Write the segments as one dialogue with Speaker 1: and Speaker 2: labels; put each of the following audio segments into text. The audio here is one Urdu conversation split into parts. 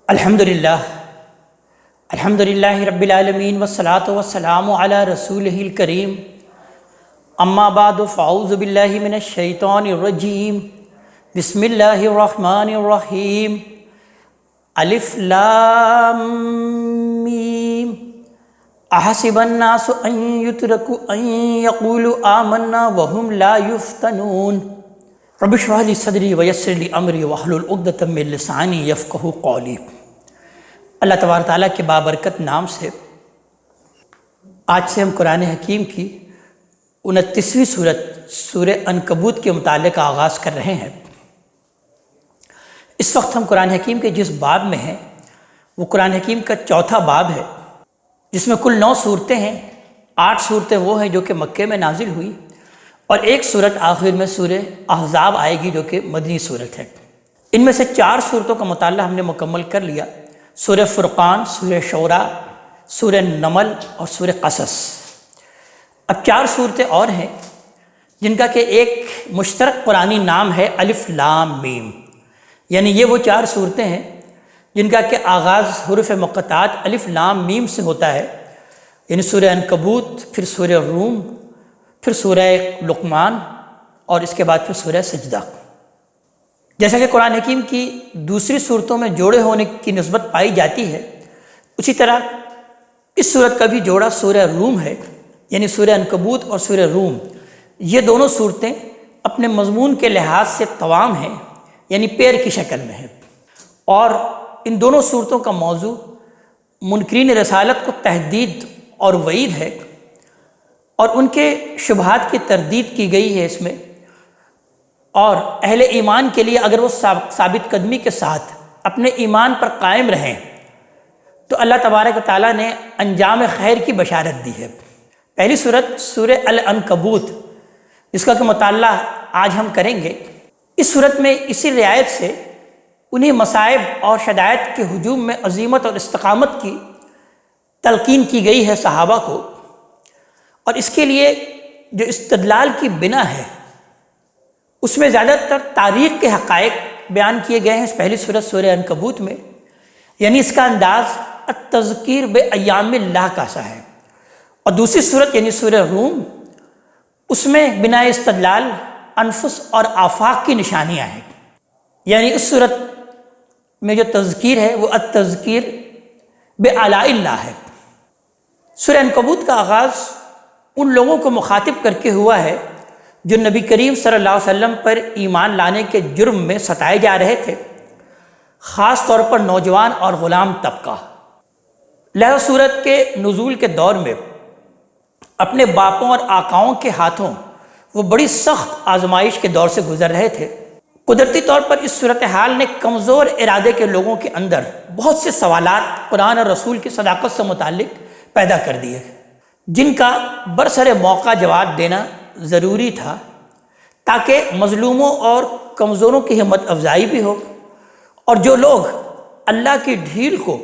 Speaker 1: الحمدللہ رب العالمین والصلاة والسلام علی رسولہ الکریم، اما بعد فاعوذ باللہ من الشیطان الرجیم، بسم اللہ الرحمن الرحیم۔ الف لام میم، احسب الناس ان یترکوا ان یقولوا آمنا وهم لا یفتنون۔ رب اشرح لی صدری ویسر لی امری واحلل عقدۃ من لسانی یفقہوا قولی۔ اللہ تبارک تعالیٰ کے بابرکت نام سے آج سے ہم قرآن حکیم کی 29ویں سورت سورہ عنکبوت کے متعلق آغاز کر رہے ہیں۔ اس وقت ہم قرآن حکیم کے جس باب میں ہیں وہ قرآن حکیم کا چوتھا باب ہے، جس میں کل 9 صورتیں ہیں۔ 8 صورتیں وہ ہیں جو کہ مکے میں نازل ہوئی، اور ایک صورت آخر میں سورہ احزاب آئے گی جو کہ مدنی صورت ہے۔ ان میں سے 4 صورتوں کا مطالعہ ہم نے مکمل کر لیا: سورہ فرقان، سورہ شعراء، سورہ نمل اور سورہ قصص۔ اب 4 صورتیں اور ہیں جن کا کہ ایک مشترک قرآنی نام ہے الف لام میم، یعنی یہ وہ 4 صورتیں ہیں جن کا کہ آغاز حروف مقطعات الف لام میم سے ہوتا ہے، یعنی سورہ عنکبوت، پھر سورہ روم، پھر سورہ لقمان اور اس کے بعد پھر سورہ سجدہ۔ جیسا کہ قرآن حکیم کی دوسری صورتوں میں جوڑے ہونے کی نسبت پائی جاتی ہے، اسی طرح اس صورت کا بھی جوڑا سورہ روم ہے، یعنی سورہ عنکبوت اور سورہ روم۔ یہ دونوں صورتیں اپنے مضمون کے لحاظ سے توام ہیں، یعنی پیر کی شکل میں ہیں، اور ان دونوں صورتوں کا موضوع منکرین رسالت کو تہدید اور وعید ہے، اور ان کے شبہات کی تردید کی گئی ہے اس میں، اور اہل ایمان کے لیے اگر وہ ثابت قدمی کے ساتھ اپنے ایمان پر قائم رہیں تو اللہ تبارک و تعالیٰ نے انجام خیر کی بشارت دی ہے۔ پہلی صورت سورہ العنکبوت، جس کا کہ مطالعہ آج ہم کریں گے، اس صورت میں اسی رعایت سے انہی مصائب اور شدائد کے ہجوم میں عزیمت اور استقامت کی تلقین کی گئی ہے صحابہ کو، اور اس کے لیے جو استدلال کی بنا ہے اس میں زیادہ تر تاریخ کے حقائق بیان کیے گئے ہیں اس پہلی صورت سورہ عنکبوت میں، یعنی اس کا انداز التذکیر بایام اللہ کا سا ہے۔ اور دوسری صورت یعنی سورہ روم، اس میں بنا استدلال انفس اور آفاق کی نشانیاں ہیں، یعنی اس صورت میں جو تذکیر ہے وہ التذکیر بآلاء اللہ ہے۔ سورہ عنکبوت کا آغاز ان لوگوں کو مخاطب کر کے ہوا ہے جو نبی کریم صلی اللہ علیہ وسلم پر ایمان لانے کے جرم میں ستائے جا رہے تھے، خاص طور پر نوجوان اور غلام طبقہ۔ لہذا صورت کے نزول کے دور میں اپنے باپوں اور آقاؤں کے ہاتھوں وہ بڑی سخت آزمائش کے دور سے گزر رہے تھے۔ قدرتی طور پر اس صورتحال نے کمزور ارادے کے لوگوں کے اندر بہت سے سوالات قرآن اور رسول کی صداقت سے متعلق پیدا کر دیے، جن کا برسر موقع جواب دینا ضروری تھا تاکہ مظلوموں اور کمزوروں کی ہمت افزائی بھی ہو، اور جو لوگ اللہ کی ڈھیل کو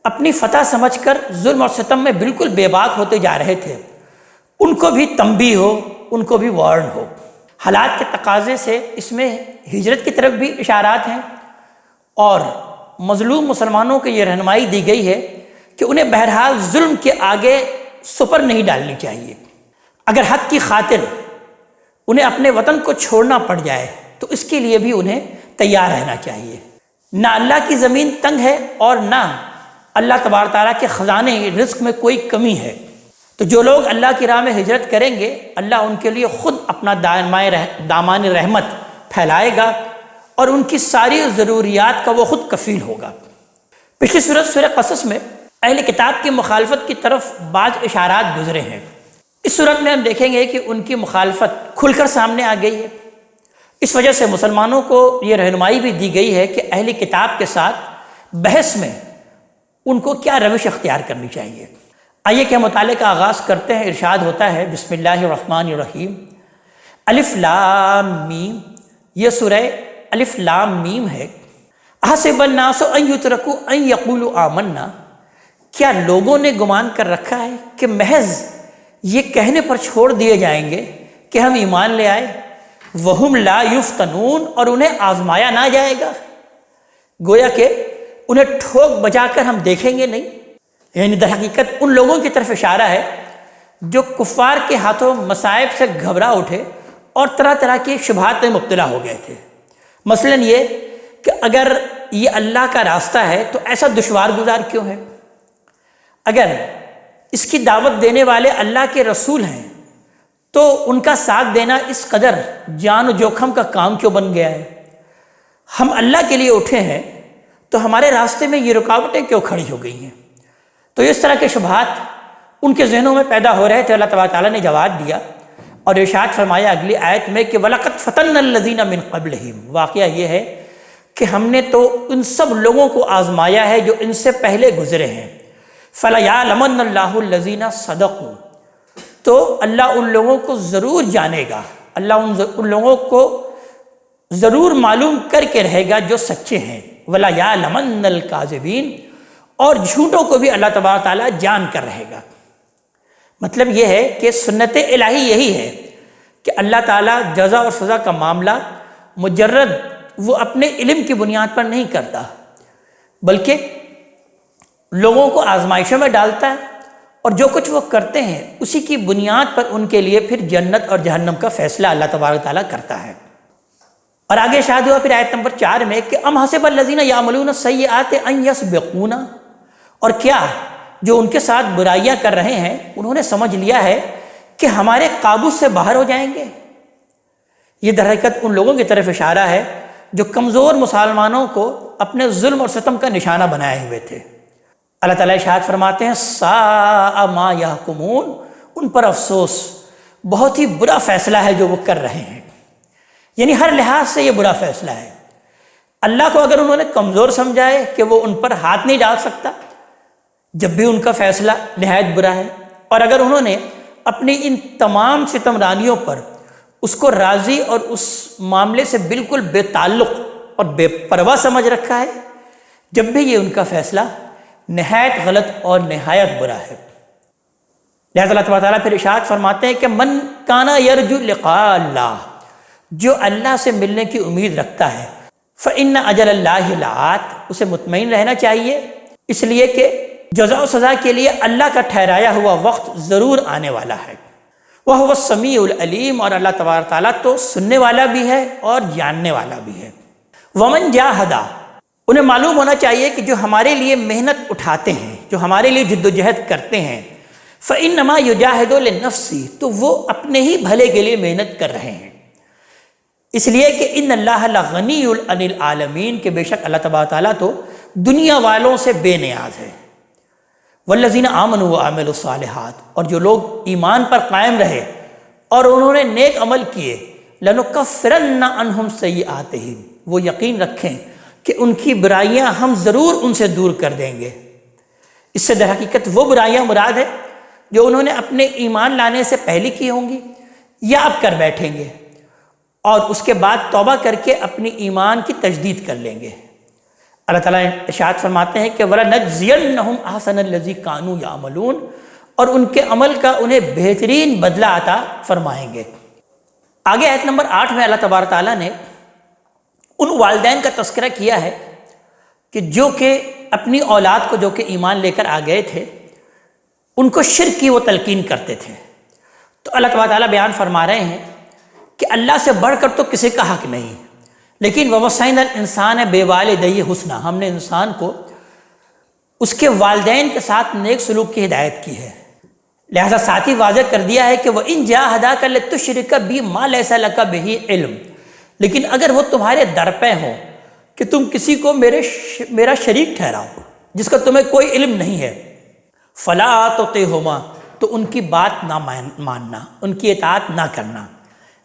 Speaker 1: اپنی فتح سمجھ کر ظلم اور ستم میں بالکل بے باک ہوتے جا رہے تھے ان کو بھی تنبیہ ہو، ان کو بھی وارن ہو۔ حالات کے تقاضے سے اس میں ہجرت کی طرف بھی اشارات ہیں، اور مظلوم مسلمانوں کو یہ رہنمائی دی گئی ہے کہ انہیں بہرحال ظلم کے آگے سپر نہیں ڈالنی چاہیے۔ اگر حق کی خاطر انہیں اپنے وطن کو چھوڑنا پڑ جائے تو اس کے لیے بھی انہیں تیار رہنا چاہیے۔ نہ اللہ کی زمین تنگ ہے اور نہ اللہ تبارک تعالیٰ کے خزانے رزق میں کوئی کمی ہے، تو جو لوگ اللہ کی راہ میں ہجرت کریں گے اللہ ان کے لیے خود اپنا دامان رحمت پھیلائے گا، اور ان کی ساری ضروریات کا وہ خود کفیل ہوگا۔ پچھلی صورت سورہ قصص میں اہل کتاب کی مخالفت کی طرف بعض اشارات گزرے ہیں۔ اس صورت میں ہم دیکھیں گے کہ ان کی مخالفت کھل کر سامنے آ گئی ہے۔ اس وجہ سے مسلمانوں کو یہ رہنمائی بھی دی گئی ہے کہ اہل کتاب کے ساتھ بحث میں ان کو کیا روش اختیار کرنی چاہیے۔ آئیے کہ ہم مطالعے کا آغاز کرتے ہیں۔ ارشاد ہوتا ہے بسم اللہ الرحمن الرحیم، الف لام میم۔ یہ سورہ الف لام میم ہے۔ احسب الناس ان یترکوا ان یقولوا آمنا، کیا لوگوں نے گمان کر رکھا ہے کہ محض یہ کہنے پر چھوڑ دیے جائیں گے کہ ہم ایمان لے آئے، وہم لا یفتنون، اور انہیں آزمایا نہ جائے گا۔ گویا کہ انہیں ٹھوک بجا کر ہم دیکھیں گے نہیں؟ یعنی در حقیقت ان لوگوں کی طرف اشارہ ہے جو کفار کے ہاتھوں مصائب سے گھبرا اٹھے اور طرح طرح کی شبہات میں مبتلا ہو گئے تھے۔ مثلاً یہ کہ اگر یہ اللہ کا راستہ ہے تو ایسا دشوار گزار کیوں ہے؟ اگر اس کی دعوت دینے والے اللہ کے رسول ہیں تو ان کا ساتھ دینا اس قدر جان و جوخم کا کام کیوں بن گیا ہے؟ ہم اللہ کے لیے اٹھے ہیں تو ہمارے راستے میں یہ رکاوٹیں کیوں کھڑی ہو گئی ہیں؟ تو اس طرح کے شبہات ان کے ذہنوں میں پیدا ہو رہے تھے۔ اللہ تبارک تعالیٰ نے جواب دیا اور ارشاد فرمایا اگلی آیت میں کہ وَلَقَدْ فَتَنَّا الَّذِينَ مِن قَبْلِهِمْ، واقعہ یہ ہے کہ ہم نے تو ان سب لوگوں کو آزمایا ہے جو ان سے پہلے گزرے ہیں۔ فَلَيَعْلَمَنَّ اللَّهُ الَّذِينَ صَدَقُوا، تو اللہ ان لوگوں کو ضرور جانے گا، اللہ ان لوگوں کو ضرور معلوم کر کے رہے گا جو سچے ہیں۔ وَلَيَعْلَمَنَّ الْكَاذِبِينَ، اور جھوٹوں کو بھی اللہ تبارک تعالیٰ جان کر رہے گا۔ مطلب یہ ہے کہ سنت الہی یہی ہے کہ اللہ تعالیٰ جزا اور سزا کا معاملہ مجرد وہ اپنے علم کی بنیاد پر نہیں کرتا، بلکہ لوگوں کو آزمائشوں میں ڈالتا ہے اور جو کچھ وہ کرتے ہیں اسی کی بنیاد پر ان کے لیے پھر جنت اور جہنم کا فیصلہ اللہ تبارک تعالیٰ کرتا ہے۔ اور آگے ارشاد ہوا پھر آیت نمبر 4 میں کہ ام حسب الذین یعملون السیئات ان یسبقونا، اور کیا جو ان کے ساتھ برائیاں کر رہے ہیں انہوں نے سمجھ لیا ہے کہ ہمارے قابو سے باہر ہو جائیں گے؟ یہ در حقیقت ان لوگوں کی طرف اشارہ ہے جو کمزور مسلمانوں کو اپنے ظلم اور ستم کا نشانہ بنائے ہوئے تھے۔ اللہ تعالیٰ ارشاد فرماتے ہیں ساء ما یحکمون، ان پر افسوس، بہت ہی برا فیصلہ ہے جو وہ کر رہے ہیں۔ یعنی ہر لحاظ سے یہ برا فیصلہ ہے۔ اللہ کو اگر انہوں نے کمزور سمجھا ہے کہ وہ ان پر ہاتھ نہیں ڈال سکتا جب بھی ان کا فیصلہ نہایت برا ہے، اور اگر انہوں نے اپنی ان تمام ستمرانیوں پر اس کو راضی اور اس معاملے سے بالکل بے تعلق اور بے پرواہ سمجھ رکھا ہے، جب بھی یہ ان کا فیصلہ نہایت غلط اور نہایت برا ہے۔ لہذا اللہ تعالیٰ پھر ارشاد فرماتے ہیں کہ من کانا یرجو لقاء اللہ، جو اللہ سے ملنے کی امید رکھتا ہے، فإن أجل اللہ لآت، اسے مطمئن رہنا چاہیے، اس لیے کہ جزا و سزا کے لیے اللہ کا ٹھہرایا ہوا وقت ضرور آنے والا ہے۔ وَهُوَ السَّمِيعُ الْعَلِيمُ، اور اللہ تبارک تعالیٰ تو سننے والا بھی ہے اور جاننے والا بھی ہے۔ وَمَنْ جَاهَدَ، انہیں معلوم ہونا چاہیے کہ جو ہمارے لیے محنت اٹھاتے ہیں، جو ہمارے لیے جد و جہد کرتے ہیں، فَإِنَّمَا يُجَاهِدُ لِنَفْسِهِ، تو وہ اپنے ہی بھلے کے لیے محنت کر رہے ہیں، اس لیے کہ ان اللہ لغنی عن العالمین، کہ بے شک اللہ تبارک تعالیٰ تو دنیا والوں سے بے نیاز ہے۔ والذین آمنوا وعملوا الصالحات، اور جو لوگ ایمان پر قائم رہے اور انہوں نے نیک عمل کیے، لنکفرن عنہم سیئاتہم، وہ یقین رکھیں کہ ان کی برائیاں ہم ضرور ان سے دور کر دیں گے۔ اس سے در حقیقت وہ برائیاں مراد ہے جو انہوں نے اپنے ایمان لانے سے پہلے کی ہوں گی یا اب کر بیٹھیں گے، اور اس کے بعد توبہ کر کے اپنی ایمان کی تجدید کر لیں گے۔ اللہ تعالیٰ ارشاد فرماتے ہیں کہ وَلَنَجْزِيَنَّهُمْ أَحْسَنَ الَّذِي كَانُوا يَعْمَلُونَ، اور ان کے عمل کا انہیں بہترین بدلہ عطا فرمائیں گے۔ آگے آیت نمبر 8 میں اللہ تبارک تعالیٰ نے ان والدین کا تذکرہ کیا ہے کہ جو کہ اپنی اولاد کو جو کہ ایمان لے کر آ گئے تھے ان کو شرک کی وہ تلقین کرتے تھے۔ تو اللہ تبارک تعالیٰ بیان فرما رہے ہیں کہ اللہ سے بڑھ کر تو کسی کا حق نہیں، لیکن وَوَصَّيْنَا الْإِنسَانَ بِوَالِدَيْهِ حُسْنًا، ہم نے انسان کو اس کے والدین کے ساتھ نیک سلوک کی ہدایت کی ہے۔ لہذا ساتھ ہی واضح کر دیا ہے کہ وَإِن جَاهَدَاكَ لِتُشْرِكَ بِي مَا لَيْسَ لَكَ بِهِ عِلْمٌ، لیکن اگر وہ تمہارے در پہ ہوں کہ تم کسی کو میرا شریک ٹھہراؤ جس کا تمہیں کوئی علم نہیں ہے، فَلَا تُطِعْهُمَا، تو ان کی بات نہ ماننا، ان کی اطاعت نہ کرنا،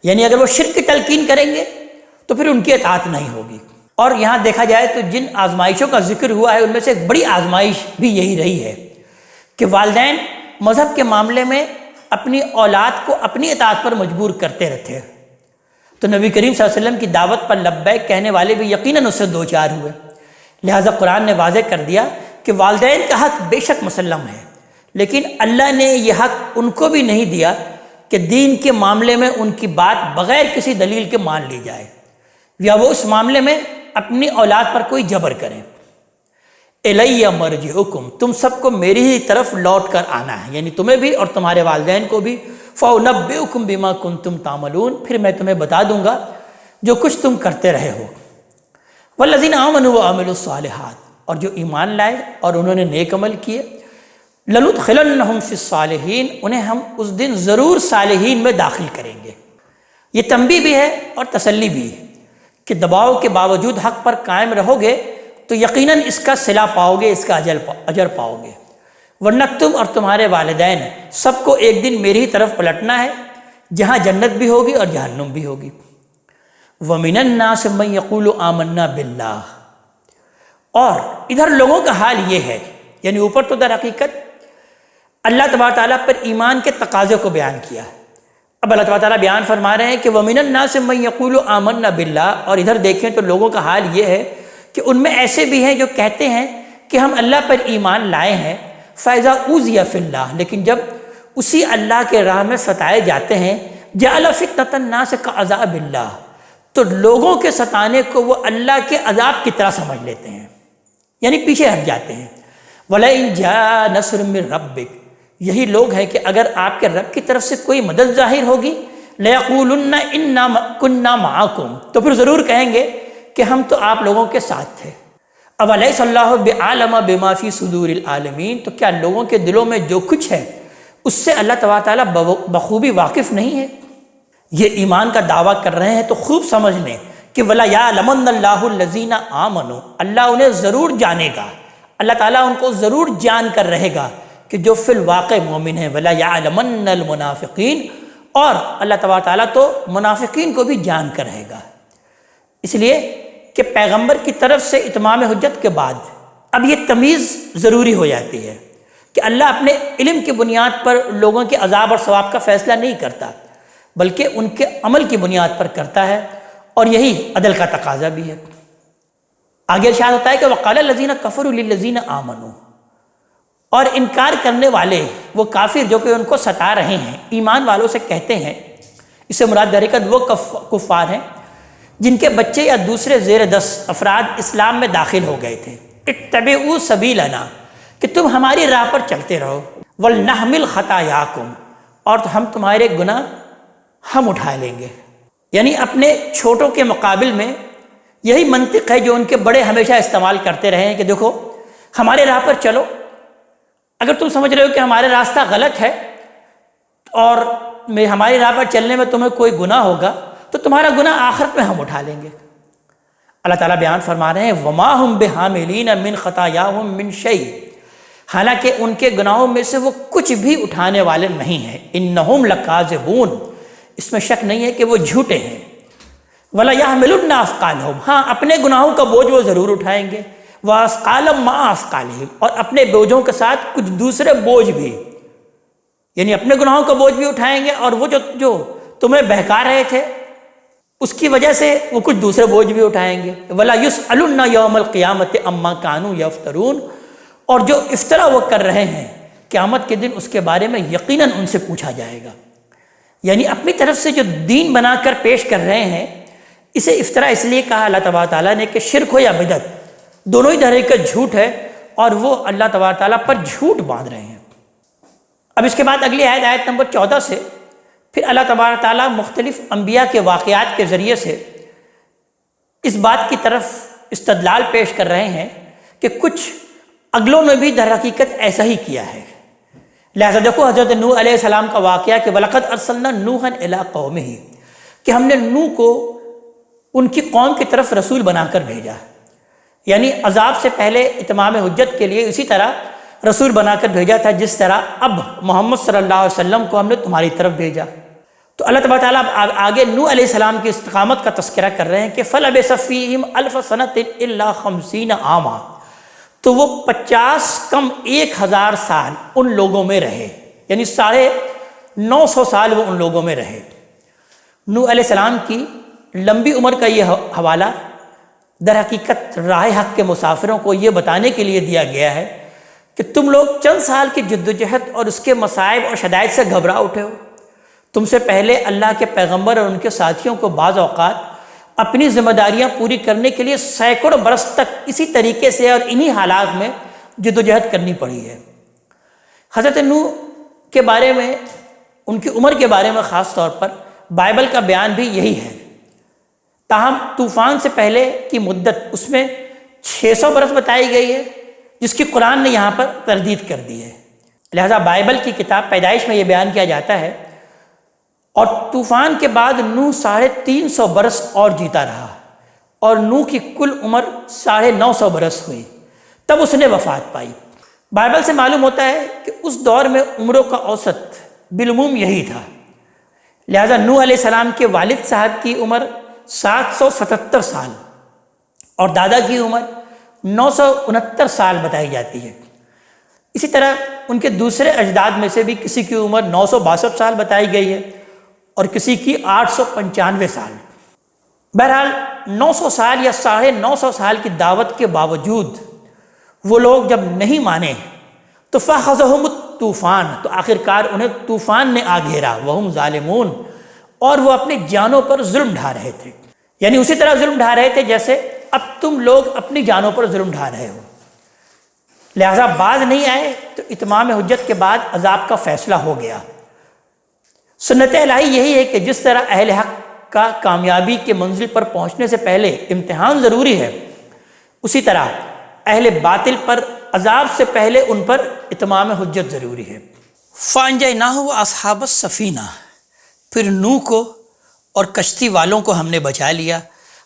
Speaker 1: یعنی اگر وہ شرک کی تلقین کریں گے تو پھر ان کی اطاعت نہیں ہوگی۔ اور یہاں دیکھا جائے تو جن آزمائشوں کا ذکر ہوا ہے ان میں سے ایک بڑی آزمائش بھی یہی رہی ہے کہ والدین مذہب کے معاملے میں اپنی اولاد کو اپنی اطاعت پر مجبور کرتے رہتے، تو نبی کریم صلی اللہ علیہ وسلم کی دعوت پر لبیک کہنے والے بھی یقیناً اس سے دو چار ہوئے۔ لہٰذا قرآن نے واضح کر دیا کہ والدین کا حق بے شک مسلم ہے، لیکن اللہ نے یہ حق ان کو بھی نہیں دیا کہ دین کے معاملے میں ان کی بات بغیر کسی دلیل کے مان لی جائے یا وہ اس معاملے میں اپنی اولاد پر کوئی جبر کریں۔ الیہ مرجعکم، تم سب کو میری ہی طرف لوٹ کر آنا ہے، یعنی تمہیں بھی اور تمہارے والدین کو بھی۔ فَأُنَبِّئُكُم بِمَا كُنتُمْ تَعْمَلُونَ، پھر میں تمہیں بتا دوں گا جو کچھ تم کرتے رہے ہو۔ وَالَّذِينَ آمَنُوا وَعَمِلُوا الصَّالِحَاتِ، اور جو ایمان لائے اور انہوں نے نیک عمل کیے، لَنُدْخِلَنَّهُمْ فِي الصَّالِحِينَ، انہیں ہم اس دن ضرور صالحین میں داخل کریں گے۔ یہ تنبیہ بھی ہے اور تسلی بھی ہے کہ دباؤ کے باوجود حق پر قائم رہو گے تو یقیناً اس کا صلہ پاؤ گے، اس کا اجر پاؤ گے، ورنہ تم اور تمہارے والدین سب کو ایک دن میری ہی طرف پلٹنا ہے، جہاں جنت بھی ہوگی اور جہنم بھی ہوگی۔ وَمِنَ النَّاسِ مَن يَقُولُ آمَنَّا بِاللَّهِ، اور ادھر لوگوں کا حال یہ ہے، یعنی اوپر تو در حقیقت اللہ تبارک تعالیٰ پر ایمان کے تقاضے کو بیان کیا ہے، اب اللہ تبارک تعالیٰ بیان فرما رہے ہیں کہ وَمِنَ النَّاسِ مَن يَقُولُ آمَنَّا بِاللَّهِ، اور ادھر دیکھیں تو لوگوں کا حال یہ ہے کہ ان میں ایسے بھی ہیں جو کہتے ہیں کہ ہم اللہ پر ایمان لائے ہیں، فَإِذَا أُوذِيَ فِي اللَّهِ، لیکن جب اسی اللہ کے راہ میں ستائے جاتے ہیں، جَعَلَ فِتْنَةَ النَّاسِ كَعَذَابِ اللَّهِ، تو لوگوں کے ستانے کو وہ اللہ کے عذاب کی طرح سمجھ لیتے ہیں، یعنی پیچھے ہٹ جاتے ہیں۔ وَلَئِن جَاءَ نَصْرٌ مِّن رَّبِّكَ، یہی لوگ ہیں کہ اگر آپ کے رب کی طرف سے کوئی مدد ظاہر ہوگی، لَيَقُولُنَّ إِنَّا كُنَّا مَعَكُمْ، تو پھر ضرور کہیں گے کہ ہم تو آپ لوگوں کے ساتھ تھے۔ أَوَلَيْسَ اللَّهُ بِأَعْلَمَ بِمَا فِي صُدُورِ الْعَالَمِينَ، تو کیا لوگوں کے دلوں میں جو کچھ ہے اس سے اللہ تبارک تعالیٰ بخوبی واقف نہیں ہے؟ یہ ایمان کا دعویٰ کر رہے ہیں تو خوب سمجھ لیں کہ وَلَا يَعْلَمَنَّ اللَّهُ الَّذِينَ آمَنُوا، اللہ انہیں ضرور جانے گا، اللہ تعالیٰ ان کو ضرور جان کر رہے گا کہ جو فی الواقع مومن ہیں۔ وَلَا يَعْلَمَنَّ الْمُنَافِقِينَ، اور اللہ تبارک تعالیٰ تو منافقین کو بھی جان کر رہے گا، اس لیے کہ پیغمبر کی طرف سے اتمام حجت کے بعد اب یہ تمیز ضروری ہو جاتی ہے کہ اللہ اپنے علم کی بنیاد پر لوگوں کے عذاب اور ثواب کا فیصلہ نہیں کرتا، بلکہ ان کے عمل کی بنیاد پر کرتا ہے، اور یہی عدل کا تقاضا بھی ہے۔ آگے ارشاد ہوتا ہے کہ وَقَالَ الَّذِينَ كَفَرُوا لِلَّذِينَ آمَنُوا، اور انکار کرنے والے وہ کافر جو کہ ان کو ستا رہے ہیں ایمان والوں سے کہتے ہیں، اس سے مراد در حقیقت وہ کفار ہیں جن کے بچے یا دوسرے زیر 10 افراد اسلام میں داخل ہو گئے تھے، اتبعوا سبیلنا، کہ تم ہماری راہ پر چلتے رہو، وَلْنَحْمِلْ خَطَايَاكُمْ، اور ہم تمہارے گناہ ہم اٹھا لیں گے۔ یعنی اپنے چھوٹوں کے مقابل میں یہی منطق ہے جو ان کے بڑے ہمیشہ استعمال کرتے رہے ہیں کہ دیکھو ہمارے راہ پر چلو، اگر تم سمجھ رہے ہو کہ ہمارا راستہ غلط ہے اور ہماری راہ پر چلنے میں تمہیں کوئی گناہ ہوگا تو تمہارا گناہ آخرت میں ہم اٹھا لیں گے۔ اللہ تعالیٰ بیان فرما رہے ہیں وَمَا هُمْ بِحَامِلِينَ مِنْ خَطَايَاهُمْ مِنْ شَيْءٍ، حالانکہ ان کے گناہوں میں سے وہ کچھ بھی اٹھانے والے نہیں ہیں۔ إِنَّهُمْ لَكَاذِبُونَ، اس میں شک نہیں ہے کہ وہ جھوٹے ہیں۔ وَلَا يَحْمِلُنَّ أَثْقَالَهُمْ، ہاں اپنے گناہوں کا بوجھ وہ ضرور اٹھائیں گے، وَأَثْقَالًا مَعَ أَثْقَالِهِمْ، اور اپنے بوجھوں کے ساتھ کچھ دوسرے بوجھ بھی، یعنی اپنے گناہوں کا بوجھ بھی اٹھائیں گے، اور وہ جو تمہیں بہکا رہے تھے اس کی وجہ سے وہ کچھ دوسرے بوجھ بھی اٹھائیں گے۔ وَلَا يُسْأَلُنَّ يَوْمَ الْقِيَامَةِ عَمَّا كَانُوا يَفْتَرُونَ، اور جو افطرا وہ کر رہے ہیں قیامت کے دن اس کے بارے میں یقیناً ان سے پوچھا جائے گا۔ یعنی اپنی طرف سے جو دین بنا کر پیش کر رہے ہیں اسے افطرا اس لیے کہا اللہ تبارک تعالیٰ نے کہ شرک ہو یا بدعت دونوں ہی طرح کا جھوٹ ہے، اور وہ اللہ تبارک تعالیٰ پر جھوٹ باندھ رہے ہیں۔ اب اس کے بعد اگلی آیت نمبر 14 سے پھر اللہ تبارک تعالیٰ مختلف انبیاء کے واقعات کے ذریعے سے اس بات کی طرف استدلال پیش کر رہے ہیں کہ کچھ اگلوں نے بھی در حقیقت ایسا ہی کیا ہے۔ لہذا دیکھو حضرت نوح علیہ السلام کا واقعہ کہ وَلَقَدْ أَرْسَلْنَا نُوحًا إِلَىٰ قَوْمِهِ، کہ ہم نے نوح کو ان کی قوم کی طرف رسول بنا کر بھیجا، یعنی عذاب سے پہلے اتمام حجت کے لیے اسی طرح رسول بنا کر بھیجا تھا جس طرح اب محمد صلی اللہ علیہ وسلم کو ہم نے تمہاری طرف بھیجا۔ تو اللہ تبارک تعالیٰ آگے نوح علیہ السلام کی استقامت کا تذکرہ کر رہے ہیں کہ فَلَبِثَ فِيهِمْ أَلْفَ سَنَةٍ إِلَّا 50 عَامًا، تو وہ 50 کم 1000 سال ان لوگوں میں رہے، یعنی 950 سال وہ ان لوگوں میں رہے۔ نوح علیہ السلام کی لمبی عمر کا یہ حوالہ در حقیقت راہ حق کے مسافروں کو یہ بتانے کے لیے دیا گیا ہے کہ تم لوگ چند سال کی جدوجہد اور اس کے مصائب اور شدائد سے گھبرا اٹھے ہو۔ تم سے پہلے اللہ کے پیغمبر اور ان کے ساتھیوں کو بعض اوقات اپنی ذمہ داریاں پوری کرنے کے لیے سینکڑوں برس تک اسی طریقے سے اور انہی حالات میں جدوجہد کرنی پڑی ہے۔ حضرت نوح کے بارے میں، ان کی عمر کے بارے میں خاص طور پر بائبل کا بیان بھی یہی ہے۔ تاہم طوفان سے پہلے کی مدت اس میں 600 برس بتائی گئی ہے، جس کی قرآن نے یہاں پر تردید کر دی ہے۔ لہذا بائبل کی کتاب پیدائش میں یہ بیان کیا جاتا ہے، اور طوفان کے بعد نوح 350 برس اور جیتا رہا، اور نوح کی کل عمر 950 برس ہوئی، تب اس نے وفات پائی۔ بائبل سے معلوم ہوتا ہے کہ اس دور میں عمروں کا اوسط بالعموم یہی تھا۔ لہذا نوح علیہ السلام کے والد صاحب کی عمر 777 سال اور دادا کی عمر 969 سال بتائی جاتی ہے۔ اسی طرح ان کے دوسرے اجداد میں سے بھی کسی کی عمر 962 سال بتائی گئی ہے اور کسی کی 895 سال۔ بہرحال 900 سال یا 950 سال کی دعوت کے باوجود وہ لوگ جب نہیں مانے تو فَأَخَذَهُمُ الطوفان، تو آخرکار انہیں طوفان نے آ گھیرا، وَهُمْ ظَالِمُونَ، اور وہ اپنی جانوں پر ظلم ڈھا رہے تھے، یعنی اسی طرح ظلم ڈھا رہے تھے جیسے اب تم لوگ اپنی جانوں پر ظلم ڈھا رہے ہو۔ لہذا باز نہیں آئے تو اتمام حجت کے بعد عذاب کا فیصلہ ہو گیا۔ سنت الہی یہی ہے کہ جس طرح اہل حق کا کامیابی کے منزل پر پہنچنے سے پہلے امتحان ضروری ہے، اسی طرح اہل باطل پر عذاب سے پہلے ان پر اتمام حجت ضروری ہے۔ فَأَنجَيْنَاهُ وَأَصْحَابَ السَّفِينَةِ، پھر نوح کو اور کشتی والوں کو ہم نے بچا لیا،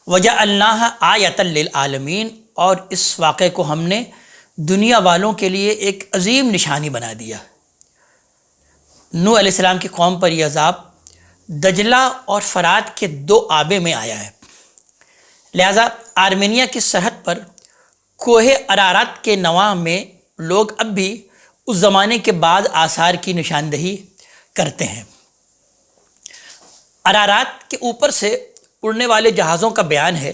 Speaker 1: وَجَعَلْنَاهَا آیَةً لِلْعَالَمِينَ، اور اس واقعے کو ہم نے دنیا والوں کے لیے ایک عظیم نشانی بنا دیا۔ نوح علیہ السلام کی قوم پر یہ عذاب دجلہ اور فرات کے 2 آبے میں آیا ہے۔ لہذا آرمینیا کی سرحد پر کوہ ارارات کے نواح میں لوگ اب بھی اس زمانے کے بعض آثار کی نشاندہی کرتے ہیں۔ ارارات کے اوپر سے اڑنے والے جہازوں کا بیان ہے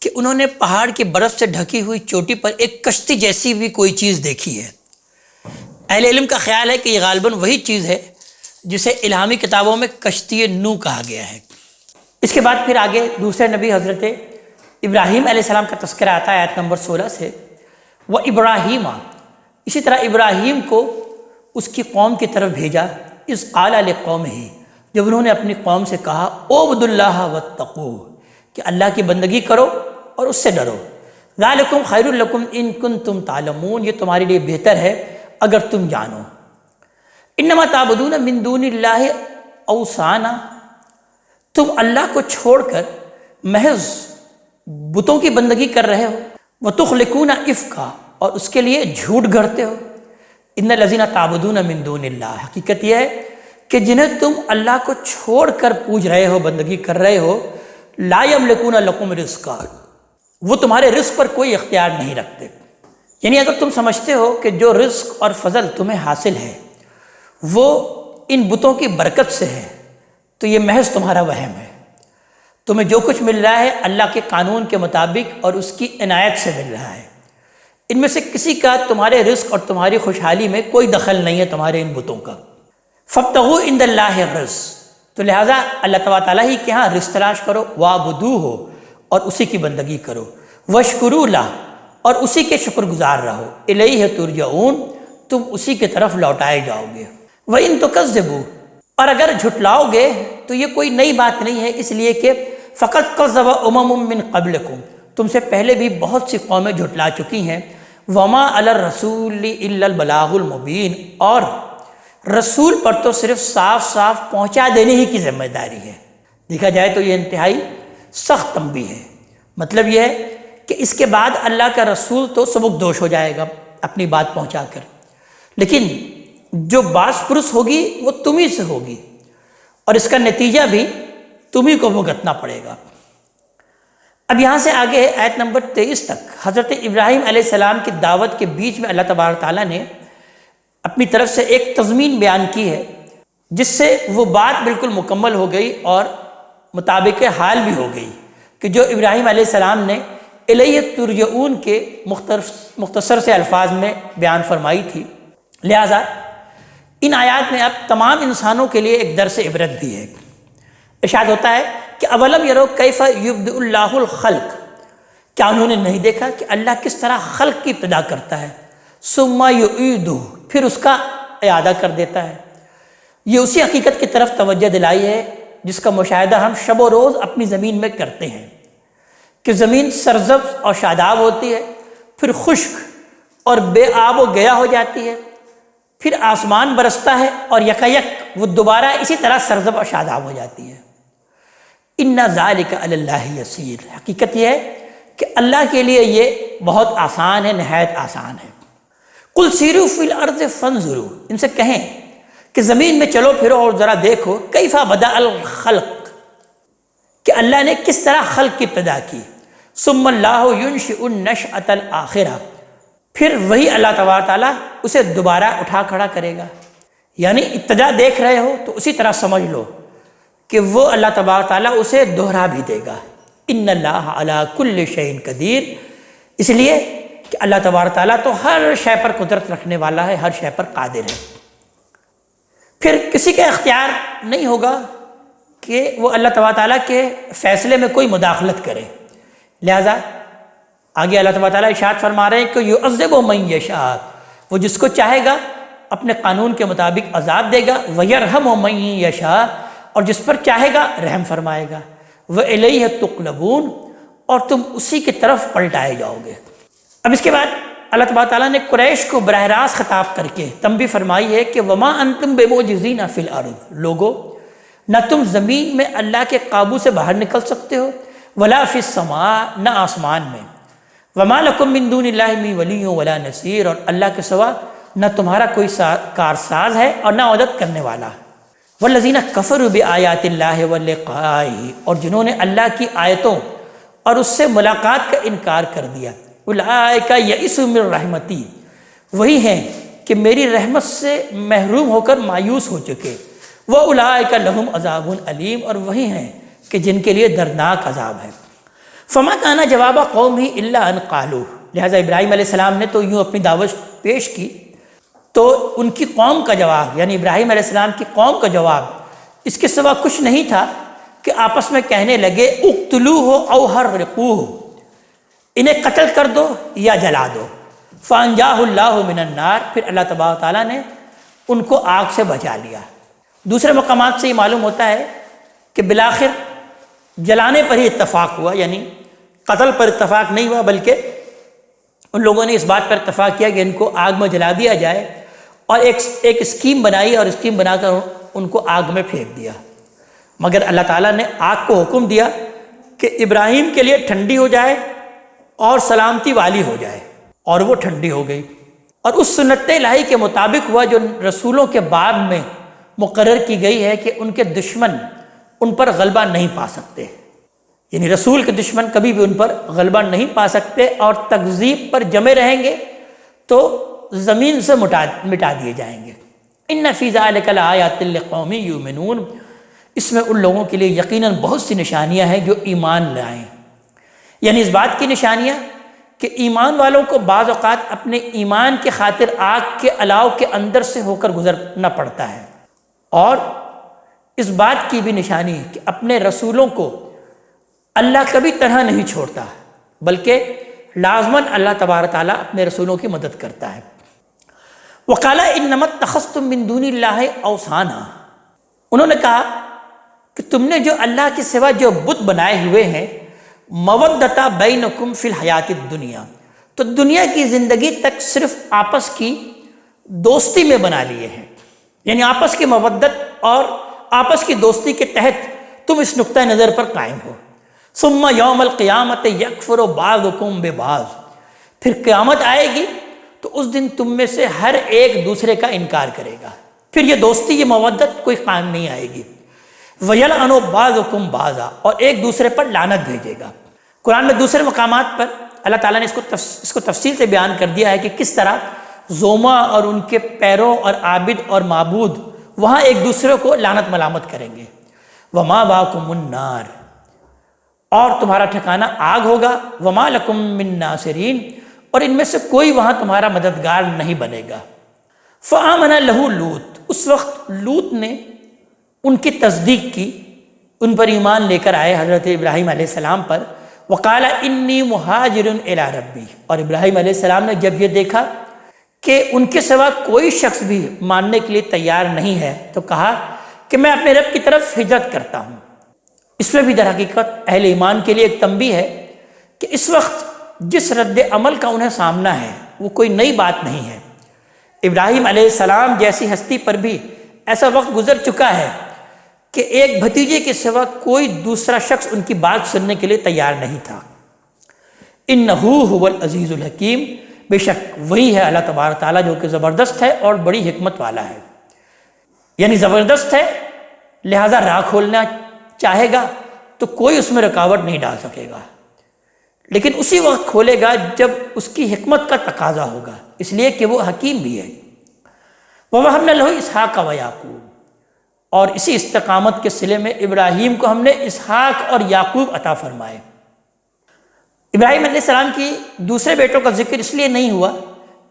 Speaker 1: کہ انہوں نے پہاڑ کی برف سے ڈھکی ہوئی چوٹی پر ایک کشتی جیسی بھی کوئی چیز دیکھی ہے۔ اہل علم کا خیال ہے کہ یہ غالباً وہی چیز ہے جسے الہامی کتابوں میں کشتی نوح کہا گیا ہے۔ اس کے بعد پھر آگے دوسرے نبی حضرت ابراہیم علیہ السلام کا تذکرہ آتا ہے آیت نمبر 16 سے، وَإِبْرَاهِيمَ، اسی طرح ابراہیم کو اس کی قوم کی طرف بھیجا، اِذْ قَالَ لِقَوْمِهِ، جب انہوں نے اپنی قوم سے کہا اعبدوا اللہ واتقوہ، کہ اللہ کی بندگی کرو اور اس سے ڈرو، ذالکم خیر لکم ان کنتم تعلمون، یہ تمہارے لیے بہتر ہے اگر تم جانو۔ انما تعبدون من دون اللہ اوثانا، تم اللہ کو چھوڑ کر محض بتوں کی بندگی کر رہے ہو، وتخلقون افکا، اور اس کے لیے جھوٹ گھڑتے ہو۔ ان الذین تعبدون من دون اللہ، حقیقت یہ ہے کہ جنہیں تم اللہ کو چھوڑ کر پوج رہے ہو، بندگی کر رہے ہو، لا یملکون لکم رزقا، وہ تمہارے رزق پر کوئی اختیار نہیں رکھتے۔ یعنی اگر تم سمجھتے ہو کہ جو رزق اور فضل تمہیں حاصل ہے وہ ان بتوں کی برکت سے ہے، تو یہ محض تمہارا وہم ہے۔ تمہیں جو کچھ مل رہا ہے اللہ کے قانون کے مطابق اور اس کی عنایت سے مل رہا ہے، ان میں سے کسی کا تمہارے رزق اور تمہاری خوشحالی میں کوئی دخل نہیں ہے، تمہارے ان بتوں کا۔ فابتغوا عند اللہ الرزق، تو لہٰذا اللہ تعالیٰ ہی کے ہاں رزق تلاش کرو، وعبدوہ، اور اسی کی بندگی کرو، واشکروا لہ، اور اسی کے شکر گزار رہو، الیہ ترجعون، تم اسی کی طرف لوٹائے جاؤ گے۔ وَإِن تُكَذِّبُوا، اور اگر جھٹلاؤ گے تو یہ کوئی نئی بات نہیں ہے، اس لیے کہ فَقَدْ كَذَّبَ أُمَمٌ مِّن قَبْلِكُمْ، تم سے پہلے بھی بہت سی قومیں جھٹلا چکی ہیں، وَمَا عَلَى الرَّسُولِ إِلَّا الْبَلَاغُ الْمُبِينُ، اور رسول پر تو صرف صاف صاف پہنچا دینے ہی کی ذمہ داری ہے۔ دیکھا جائے تو یہ انتہائی سخت تنبیہ ہے۔ مطلب یہ ہے کہ اس کے بعد اللہ کا رسول تو سبکدوش ہو جائے گا اپنی بات پہنچا کر، لیکن جو باعث پرس ہوگی وہ تمہیں سے ہوگی، اور اس کا نتیجہ بھی تمہیں کو بھگتنا پڑے گا۔ اب یہاں سے آگے آیت نمبر 23 تک حضرت ابراہیم علیہ السلام کی دعوت کے بیچ میں اللہ تبارک تعالیٰ نے اپنی طرف سے ایک تضمین بیان کی ہے، جس سے وہ بات بالکل مکمل ہو گئی اور مطابق حال بھی ہو گئی کہ جو ابراہیم علیہ السلام نے الیہ ترجعون کے مختصر سے الفاظ میں بیان فرمائی تھی۔ لہٰذا ان آیات میں اب تمام انسانوں کے لیے ایک درس عبرت بھی ہے۔ ارشاد ہوتا ہے کہ اولم یرو کیف یبدئ اللہ الخلق، کیا انہوں نے نہیں دیکھا کہ اللہ کس طرح خلق کی ابتدا کرتا ہے، ثم یعیدہ، پھر اس کا اعادہ کر دیتا ہے۔ یہ اسی حقیقت کی طرف توجہ دلائی ہے جس کا مشاہدہ ہم شب و روز اپنی زمین میں کرتے ہیں کہ زمین سرسبز اور شاداب ہوتی ہے، پھر خشک اور بے آب و گیا ہو جاتی ہے، پھر آسمان برستا ہے اور یکایک وہ دوبارہ اسی طرح سرسبز اور شاداب ہو جاتی ہے۔ ان ذالک علی اللہ یسیر، حقیقت یہ ہے کہ اللہ کے لیے یہ بہت آسان ہے، نہایت آسان ہے۔ قل سیروا فی الارض فانظروا، ان سے کہیں کہ زمین میں چلو پھرو اور ذرا دیکھو کیف بدأ الخلق، کہ اللہ نے کس طرح خلق کی ابتدا کی، ثم اللہ ینشئ النشأۃ الآخرہ، پھر وہی اللہ تبارک تعالیٰ اسے دوبارہ اٹھا کھڑا کرے گا۔ یعنی ابتدا دیکھ رہے ہو تو اسی طرح سمجھ لو کہ وہ اللہ تبارک تعالیٰ اسے دوہرا بھی دے گا۔ ان اللہ علی کل شیء قدیر، اس لیے کہ اللہ تبارک تعالیٰ تو ہر شے پر قدرت رکھنے والا ہے، ہر شے پر قادر ہے۔ پھر کسی کا اختیار نہیں ہوگا کہ وہ اللہ تبارک تعالیٰ کے فیصلے میں کوئی مداخلت کرے، لہذا آگے اللہ تبارک تعالیٰ ارشاد فرما رہے ہیں کہ یعذب من یشاء، وہ جس کو چاہے گا اپنے قانون کے مطابق عذاب دے گا، ویرحم من یشاء، اور جس پر چاہے گا رحم فرمائے گا، وإلیہ تقلبون، اور تم اسی کی طرف پلٹائے جاؤ گے۔ اب اس کے بعد اللہ تبارک تعالیٰ نے قریش کو براہ راست خطاب کر کے تنبیہ فرمائی ہے کہ وما انتم بمعجزین فی الارض، لوگو نہ تم زمین میں اللہ کے قابو سے باہر نکل سکتے ہو، ولا فی السماء، نہ آسمان میں، وما لکم من دون اللہ من ولی ولا نصیر، اور اللہ کے سوا نہ تمہارا کوئی کارساز ہے اور نہ مدد کرنے والا۔ والذین کفروا بآیات اللہ ولقائہ، اور جنہوں نے اللہ کی آیتوں اور اس سے ملاقات کا انکار کر دیا، اولئک یئسوا من رحمتی، وہی ہیں کہ میری رحمت سے محروم ہو کر مایوس ہو چکے، وَأُولَٰئِكَ لَهُمْ عَذَابٌ علیم، اور وہی ہیں کہ جن کے لیے دردناک عذاب ہے۔ فما کان جواب قومہ الا ان قالوا، لہٰذا ابراہیم علیہ السلام نے تو یوں اپنی دعوت پیش کی تو ان کی قوم کا جواب، یعنی ابراہیم علیہ السلام کی قوم کا جواب اس کے سوا کچھ نہیں تھا کہ آپس میں کہنے لگے اقتلوہ او حرقوہ، انہیں قتل کر دو یا جلا دو۔ فانجاہ اللہ من النار، پھر اللہ تبارک تعالیٰ نے ان کو آگ سے بچا لیا۔ دوسرے مقامات سے یہ معلوم ہوتا ہے کہ بالآخر جلانے پر ہی اتفاق ہوا، یعنی قتل پر اتفاق نہیں ہوا، بلکہ ان لوگوں نے اس بات پر اتفاق کیا کہ ان کو آگ میں جلا دیا جائے، اور ایک اسکیم بنائی اور اسکیم بنا کر ان کو آگ میں پھینک دیا۔ مگر اللہ تعالیٰ نے آگ کو حکم دیا کہ ابراہیم کے لیے ٹھنڈی ہو جائے اور سلامتی والی ہو جائے، اور وہ ٹھنڈی ہو گئی، اور اس سنت الہی کے مطابق ہوا جو رسولوں کے بعد میں مقرر کی گئی ہے کہ ان کے دشمن ان پر غلبہ نہیں پا سکتے، یعنی رسول کے دشمن کبھی بھی ان پر غلبہ نہیں پا سکتے، اور تکذیب پر جمے رہیں گے تو زمین سے مٹا دیے جائیں گے۔ ان فی ذلک لآیات لقوم یؤمنون، اس میں ان لوگوں کے لیے یقیناً بہت سی نشانیاں ہیں جو ایمان لائیں، یعنی اس بات کی نشانیاں کہ ایمان والوں کو بعض اوقات اپنے ایمان کی خاطر آگ کے الاؤ کے اندر سے ہو کر گزرنا پڑتا ہے، اور اس بات کی بھی نشانی ہے کہ اپنے رسولوں کو اللہ کبھی تنہا نہیں چھوڑتا، بلکہ لازماً اللہ تبارک تعالیٰ اپنے رسولوں کی مدد کرتا ہے۔ وقال انما اتخذتم من دون اللہ اوثانا، انہوں نے کہا کہ تم نے جو اللہ کے سوا جو بت بنائے ہوئے ہیں، مودۃ بینکم فی الحیات الدنیا، تو دنیا کی زندگی تک صرف آپس کی دوستی میں بنا لیے ہیں، یعنی آپس کی مودت اور آپس کی دوستی کے تحت تم اس نقطہ نظر پر قائم ہو۔ ثم یوم القیامت یکفر بعضکم ببعض، پھر قیامت آئے گی تو اس دن تم میں سے ہر ایک دوسرے کا انکار کرے گا، پھر یہ دوستی، یہ مودت کوئی قائم نہیں آئے گی۔ وَيَلْعَنُ بَعْضُكُمْ بَعْضًا، اور ایک دوسرے پر لعنت بھیجے گا۔ قرآن میں دوسرے مقامات پر اللہ تعالیٰ نے اس کو تفصیل سے بیان کر دیا ہے کہ کس طرح زوما اور ان کے پیروں اور عابد اور معبود وہاں ایک دوسرے کو لعنت ملامت کریں گے۔ وَمَأْوَاكُمُ النَّارُ، اور تمہارا ٹھکانہ آگ ہوگا۔ وَمَا لَكُم مِّن نَاصِرِينَ، اور ان میں سے کوئی وہاں تمہارا مددگار نہیں بنے گا۔ فَآمَنَ لَهُ لوط، اس وقت لوط نے ان کی تصدیق کی، ان پر ایمان لے کر آئے حضرت ابراہیم علیہ السلام پر. وقال انی مہاجر الی ربی، اور ابراہیم علیہ السلام نے جب یہ دیکھا کہ ان کے سوا کوئی شخص بھی ماننے کے لیے تیار نہیں ہے تو کہا کہ میں اپنے رب کی طرف ہجرت کرتا ہوں. اس میں بھی در حقیقت اہل ایمان کے لیے ایک تنبیہ ہے کہ اس وقت جس رد عمل کا انہیں سامنا ہے وہ کوئی نئی بات نہیں ہے. ابراہیم علیہ السلام جیسی ہستی پر بھی ایسا وقت گزر چکا ہے کہ ایک بھتیجے کے سوا کوئی دوسرا شخص ان کی بات سننے کے لیے تیار نہیں تھا. انہ هو العزیز الحکیم، بے شک وہی ہے اللہ تبارک تعالیٰ جو کہ زبردست ہے اور بڑی حکمت والا ہے. یعنی زبردست ہے، لہذا راہ کھولنا چاہے گا تو کوئی اس میں رکاوٹ نہیں ڈال سکے گا، لیکن اسی وقت کھولے گا جب اس کی حکمت کا تقاضا ہوگا، اس لیے کہ وہ حکیم بھی ہے. وَوَهَبْنَا لَهُ إِسْحَاقَ وَيَعْقُوبَ، اور اسی استقامت کے صلے میں ابراہیم کو ہم نے اسحاق اور یعقوب عطا فرمائے. ابراہیم علیہ السلام کی دوسرے بیٹوں کا ذکر اس لیے نہیں ہوا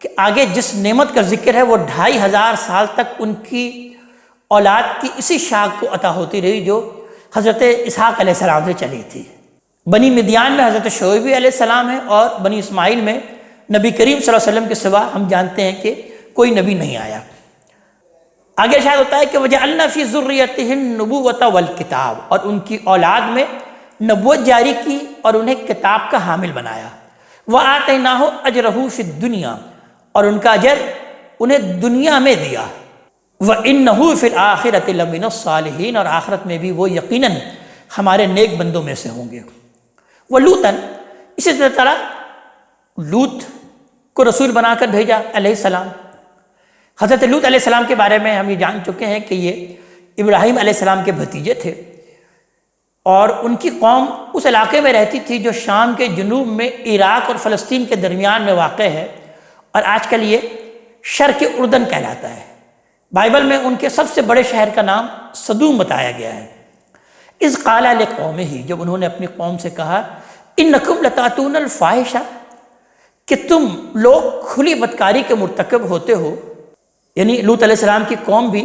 Speaker 1: کہ آگے جس نعمت کا ذکر ہے وہ 2500 سال تک ان کی اولاد کی اسی شاخ کو عطا ہوتی رہی جو حضرت اسحاق علیہ السلام سے چلی تھی. بنی مدیان میں حضرت شعیب علیہ السلام ہے، اور بنی اسماعیل میں نبی کریم صلی اللہ علیہ وسلم کے سوا ہم جانتے ہیں کہ کوئی نبی نہیں آیا. آگے شاید ہوتا ہے کہ وجعلنا فی ذریتہ النبوۃ والکتاب، اور ان کی اولاد میں نبوت جاری کی اور انہیں کتاب کا حامل بنایا. وآتیناہ اجرہ فی الدنیا، اور ان کا اجر انہیں دنیا میں دیا. وانہ فی الآخرۃ لمن الصالحین، اور آخرت میں بھی وہ یقیناً ہمارے نیک بندوں میں سے ہوں گے. ولوطاً، اسی طرح لوط کو رسول بنا کر بھیجا علیہ السلام. حضرت لوط علیہ السلام کے بارے میں ہم یہ جان چکے ہیں کہ یہ ابراہیم علیہ السلام کے بھتیجے تھے، اور ان کی قوم اس علاقے میں رہتی تھی جو شام کے جنوب میں عراق اور فلسطین کے درمیان میں واقع ہے، اور آج کل یہ شرق اردن کہلاتا ہے. بائبل میں ان کے سب سے بڑے شہر کا نام صدوم بتایا گیا ہے. اذ قال لقومہ، جب انہوں نے اپنی قوم سے کہا انکم لتاتون الفاحشہ، کہ تم لوگ کھلی بدکاری کے مرتکب ہوتے ہو. یعنی لوط علیہ السلام کی قوم بھی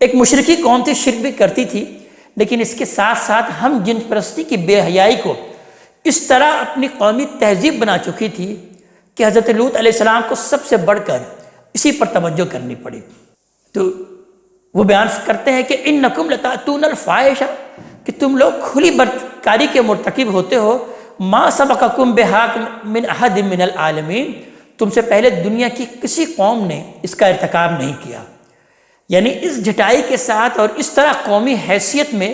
Speaker 1: ایک مشرکی قوم تھی، شرک بھی کرتی تھی، لیکن اس کے ساتھ ساتھ ہم جن پرستی کی بے حیائی کو اس طرح اپنی قومی تہذیب بنا چکی تھی کہ حضرت لوط علیہ السلام کو سب سے بڑھ کر اسی پر توجہ کرنی پڑی. تو وہ بیان کرتے ہیں کہ انکم لتاتون الفاحشہ، کہ تم لوگ کھلی بدکاری کے مرتکب ہوتے ہو. ما سبقکم بہا من احد من العالمین، تم سے پہلے دنیا کی کسی قوم نے اس کا ارتکاب نہیں کیا. یعنی اس جھٹائی کے ساتھ اور اس طرح قومی حیثیت میں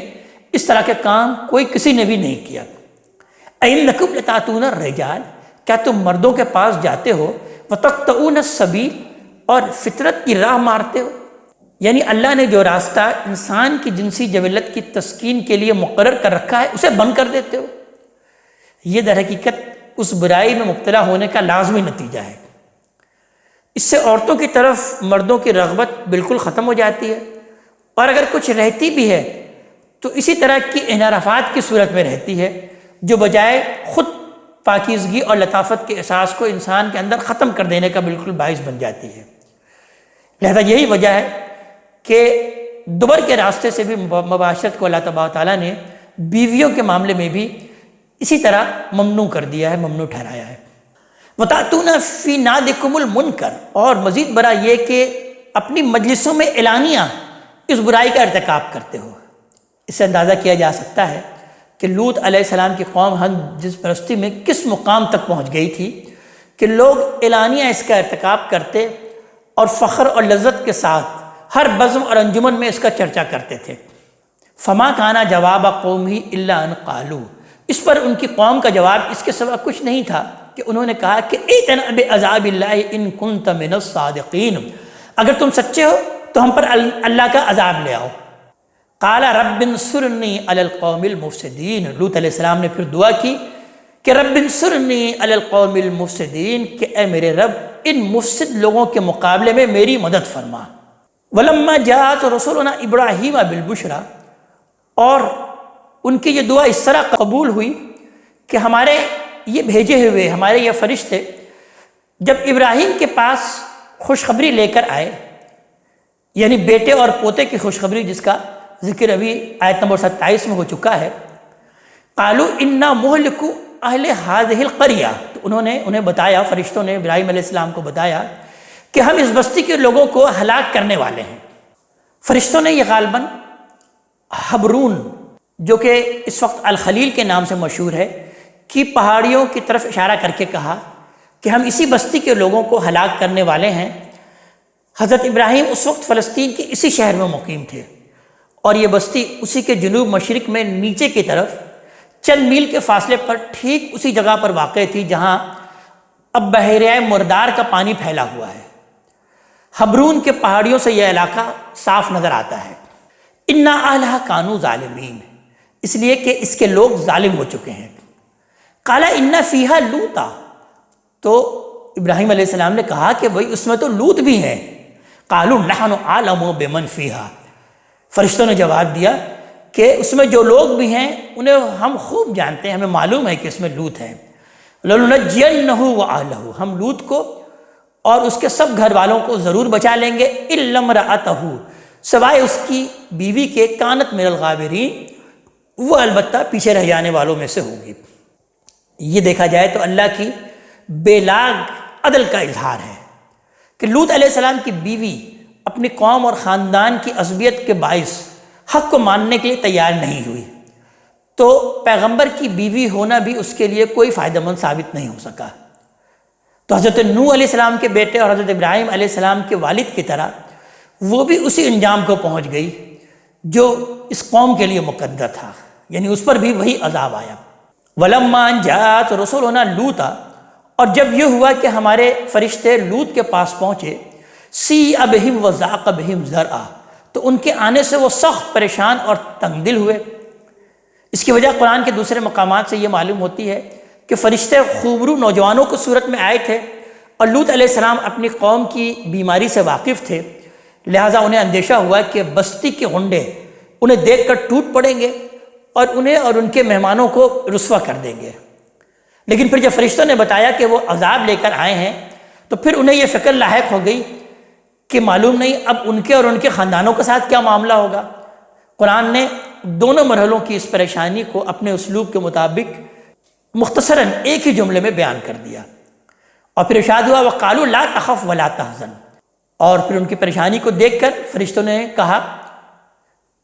Speaker 1: اس طرح کے کام کوئی کسی نے بھی نہیں کیا. اَإِنَّكُمْ لَتَأْتُونَ الرِّجَالَ، کیا تم مردوں کے پاس جاتے ہو، وَتَقْطَعُونَ السَّبِيلَ، اور فطرت کی راہ مارتے ہو. یعنی اللہ نے جو راستہ انسان کی جنسی جبلت کی تسکین کے لیے مقرر کر رکھا ہے اسے بند کر دیتے ہو. یہ در حقیقت اس برائی میں مبتلا ہونے کا لازمی نتیجہ ہے. اس سے عورتوں کی طرف مردوں کی رغبت بالکل ختم ہو جاتی ہے، اور اگر کچھ رہتی بھی ہے تو اسی طرح کی انحرافات کی صورت میں رہتی ہے جو بجائے خود پاکیزگی اور لطافت کے احساس کو انسان کے اندر ختم کر دینے کا بالکل باعث بن جاتی ہے. لہذا یہی وجہ ہے کہ دوبر کے راستے سے بھی مباشرت کو اللہ تبارک تعالیٰ نے بیویوں کے معاملے میں بھی اسی طرح ممنوع کر دیا ہے، ممنوع ٹھہرایا ہے. وَتَأْتُونَ فِي نَادِكُمُ الْمُنْكَرَ، اور مزید بڑا یہ کہ اپنی مجلسوں میں اعلانیہ اس برائی کا ارتکاب کرتے ہو. اس سے اندازہ کیا جا سکتا ہے کہ لوط علیہ السلام کی قوم ہم جس پرستی میں کس مقام تک پہنچ گئی تھی کہ لوگ اعلانیہ اس کا ارتکاب کرتے اور فخر اور لذت کے ساتھ ہر بزم اور انجمن میں اس کا چرچا کرتے تھے. فما کانا جواب قومی الا ان قالوا، اس پر ان کی قوم کا جواب اس کے سوا کچھ نہیں تھا کہ انہوں نے کہا کہ ایتنا بعذاب اللہ ان کنت من الصادقین، اگر تم سچے ہو تو ہم پر اللہ کا عذاب لے آؤ. قال رب انصرنی علی القوم المفسدین، لوط علیہ السلام نے پھر دعا کی کہ رب انصرنی علی القوم المفسدین، کہ اے میرے رب ان مفسد لوگوں کے مقابلے میں میری مدد فرما. ولما جاءت رسولنا ابراہیم بالبشرا، اور ان کی یہ دعا اس طرح قبول ہوئی کہ ہمارے یہ بھیجے ہوئے ہمارے یہ فرشتے جب ابراہیم کے پاس خوشخبری لے کر آئے، یعنی بیٹے اور پوتے کی خوشخبری جس کا ذکر ابھی آیت نمبر 27 میں ہو چکا ہے۔ قالوا انا مہلکو اہل ہذہ القریہ، تو انہیں بتایا، فرشتوں نے ابراہیم علیہ السلام کو بتایا کہ ہم اس بستی کے لوگوں کو ہلاک کرنے والے ہیں۔ فرشتوں نے یہ غالباً حبرون، جو کہ اس وقت الخلیل کے نام سے مشہور ہے، کی پہاڑیوں کی طرف اشارہ کر کے کہا کہ ہم اسی بستی کے لوگوں کو ہلاک کرنے والے ہیں۔ حضرت ابراہیم اس وقت فلسطین کے اسی شہر میں مقیم تھے، اور یہ بستی اسی کے جنوب مشرق میں نیچے کی طرف چند میل کے فاصلے پر ٹھیک اسی جگہ پر واقع تھی جہاں اب بحیرہ مردار کا پانی پھیلا ہوا ہے۔ حبرون کے پہاڑیوں سے یہ علاقہ صاف نظر آتا ہے۔ انا اہلھا کانوا ظالمین، اس لیے کہ اس کے لوگ ظالم ہو چکے ہیں۔ قال ان فیہا لوطا، تو ابراہیم علیہ السلام نے کہا کہ بھئی اس میں تو لوط بھی ہیں۔ قالوا نحن اعلم بمن فیہا، فرشتوں نے جواب دیا کہ اس میں جو لوگ بھی ہیں انہیں ہم خوب جانتے ہیں، ہمیں معلوم ہے کہ اس میں لوط ہیں۔ لننجینہ وأہلہ، ہم لوط کو اور اس کے سب گھر والوں کو ضرور بچا لیں گے، الا امرأتہ، سوائے اس کی بیوی کے، کانت من الغابرین، وہ البتہ پیچھے رہ جانے والوں میں سے ہوگی۔ یہ دیکھا جائے تو اللہ کی بے لاگ عدل کا اظہار ہے کہ لوط علیہ السلام کی بیوی اپنی قوم اور خاندان کی عصبیت کے باعث حق کو ماننے کے لیے تیار نہیں ہوئی، تو پیغمبر کی بیوی ہونا بھی اس کے لیے کوئی فائدہ مند ثابت نہیں ہو سکا۔ تو حضرت نوح علیہ السلام کے بیٹے اور حضرت ابراہیم علیہ السلام کے والد کی طرح وہ بھی اسی انجام کو پہنچ گئی جو اس قوم کے لیے مقدر تھا، یعنی اس پر بھی وہی عذاب آیا۔ وَلَمَّا أَن جَاءَتْ رُسُلُنَا لُوطًا، اور جب یہ ہوا کہ ہمارے فرشتے لوط کے پاس پہنچے، سِیءَ بِهِمْ وَضَاقَ بِهِمْ ذَرْعًا، تو ان کے آنے سے وہ سخت پریشان اور تنگ دل ہوئے۔ اس کی وجہ قرآن کے دوسرے مقامات سے یہ معلوم ہوتی ہے کہ فرشتے خوبرو نوجوانوں کو صورت میں آئے تھے، اور لوط علیہ السلام اپنی قوم کی بیماری سے واقف تھے، لہٰذا انہیں اندیشہ ہوا کہ بستی کے غنڈے انہیں دیکھ کر ٹوٹ پڑیں گے اور انہیں اور ان کے مہمانوں کو رسوا کر دیں گے۔ لیکن پھر جب فرشتوں نے بتایا کہ وہ عذاب لے کر آئے ہیں، تو پھر انہیں یہ فکر لاحق ہو گئی کہ معلوم نہیں اب ان کے اور ان کے خاندانوں کے ساتھ کیا معاملہ ہوگا۔ قرآن نے دونوں مرحلوں کی اس پریشانی کو اپنے اسلوب کے مطابق مختصراً ایک ہی جملے میں بیان کر دیا، اور پھر ارشاد ہوا وَقَالُوا لَا تَخَفْ وَلَا تَحْزَنْ، اور پھر ان کی پریشانی کو دیکھ کر فرشتوں نے کہا،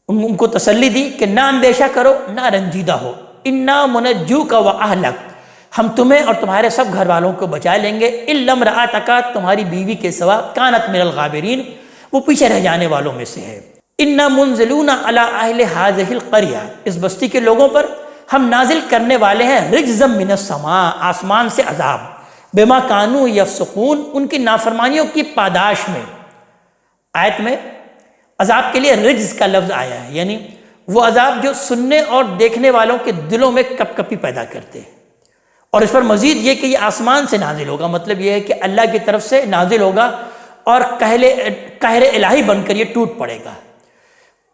Speaker 1: ان کو تسلی دی کہ نہ اندیشہ کرو، نہ رنجیدہ ہو، اِنَّا مُنَجُّوكَ وَأَهْلَكَ، ہم تمہیں اور تمہارے سب گھر والوں کو بچا لیں گے، إِلَّا امْرَأَتَكَ، تمہاری بیوی کے سوا، كَانَتْ مِنَ الْغَابِرِينَ، وہ پیچھے رہ جانے والوں میں سے ہے۔ إِنَّا مُنزِلُونَ عَلَىٰ أَهْلِ هَٰذِهِ الْقَرْيَةِ، اس بستی کے لوگوں پر ہم نازل کرنے والے ہیں رجزا من السماء، آسمان سے عذاب، بما كانوا يفسقون، ان کی نافرمانیوں کی پاداش میں۔ آیت میں عذاب کے لیے رجز کا لفظ آیا ہے، یعنی وہ عذاب جو سننے اور دیکھنے والوں کے دلوں میں کپ کپی پیدا کرتے ہیں، اور اس پر مزید یہ کہ یہ آسمان سے نازل ہوگا، مطلب یہ ہے کہ اللہ کی طرف سے نازل ہوگا اور قہر الہی بن کر یہ ٹوٹ پڑے گا۔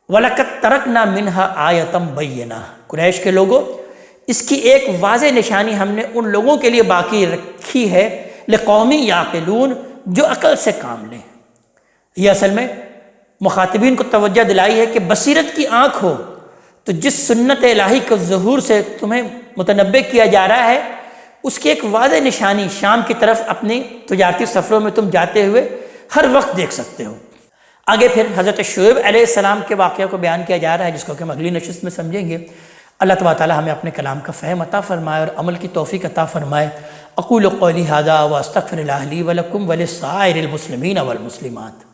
Speaker 1: وَلَقَدْ تَرَكْنَا مِنْهَا آیَةً بَيِّنَةً، قریش کے لوگوں، اس کی ایک واضح نشانی ہم نے ان لوگوں کے لیے باقی رکھی ہے، لِقَوْمٍ يَعْقِلُونَ، جو عقل سے کام لیں۔ یہ اصل میں مخاطبین کو توجہ دلائی ہے کہ بصیرت کی آنکھ ہو تو جس سنت الہی کے ظہور سے تمہیں متنبع کیا جا رہا ہے، اس کی ایک واضح نشانی شام کی طرف اپنی تجارتی سفروں میں تم جاتے ہوئے ہر وقت دیکھ سکتے ہو۔ آگے پھر حضرت شعیب علیہ السلام کے واقعہ کو بیان کیا جا رہا ہے، جس کو کہ ہم اگلی نشست میں سمجھیں گے۔ اللہ تبارک تعالی ہمیں اپنے کلام کا فہم عطا فرمائے اور عمل کی توفیق عطا فرمائے۔ اقول قولی ھذا واستغفر اللہ لی ولکم ولسائر المسلمین والمسلمات۔